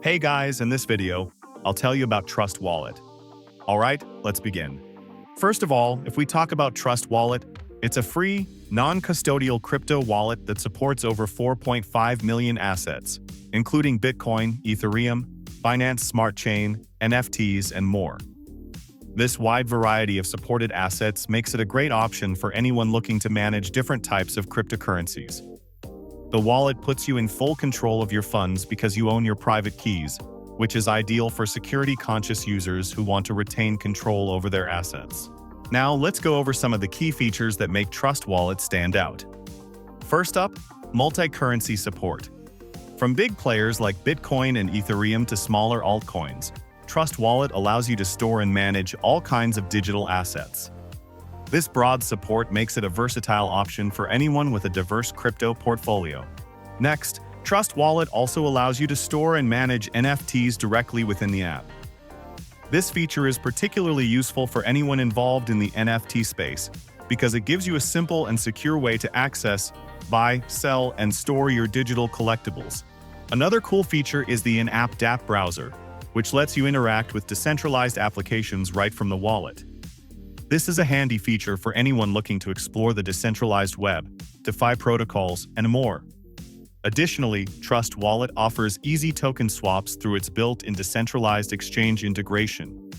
Hey guys, in this video, I'll tell you about Trust Wallet. Alright, let's begin. First of all, if we talk about Trust Wallet, it's a free, non-custodial crypto wallet that supports over 4.5 million assets, including Bitcoin, Ethereum, Binance Smart Chain, NFTs, and more. This wide variety of supported assets makes it a great option for anyone looking to manage different types of cryptocurrencies. The wallet puts you in full control of your funds because you own your private keys, which is ideal for security-conscious users who want to retain control over their assets. Now, let's go over some of the key features that make Trust Wallet stand out. First up, multi-currency support. From big players like Bitcoin and Ethereum to smaller altcoins, Trust Wallet allows you to store and manage all kinds of digital assets. This broad support makes it a versatile option for anyone with a diverse crypto portfolio. Next, Trust Wallet also allows you to store and manage NFTs directly within the app. This feature is particularly useful for anyone involved in the NFT space because it gives you a simple and secure way to access, buy, sell, and store your digital collectibles. Another cool feature is the in-app dApp browser, which lets you interact with decentralized applications right from the wallet. This is a handy feature for anyone looking to explore the decentralized web, DeFi protocols, and more. Additionally, Trust Wallet offers easy token swaps through its built-in decentralized exchange integration.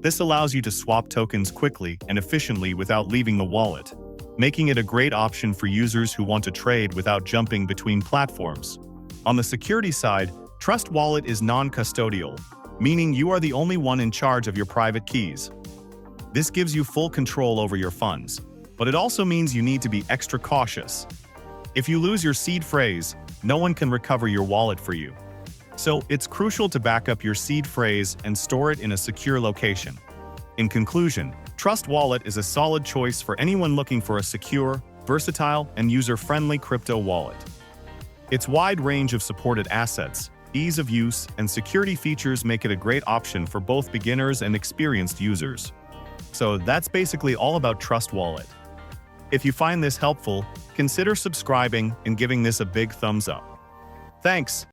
This allows you to swap tokens quickly and efficiently without leaving the wallet, making it a great option for users who want to trade without jumping between platforms. On the security side, Trust Wallet is non-custodial, meaning you are the only one in charge of your private keys. This gives you full control over your funds, but it also means you need to be extra cautious. If you lose your seed phrase, no one can recover your wallet for you. So it's crucial to back up your seed phrase and store it in a secure location. In conclusion, Trust Wallet is a solid choice for anyone looking for a secure, versatile, and user-friendly crypto wallet. Its wide range of supported assets, ease of use, and security features make it a great option for both beginners and experienced users. So that's basically all about Trust Wallet. If you find this helpful, consider subscribing and giving this a big thumbs up. Thanks!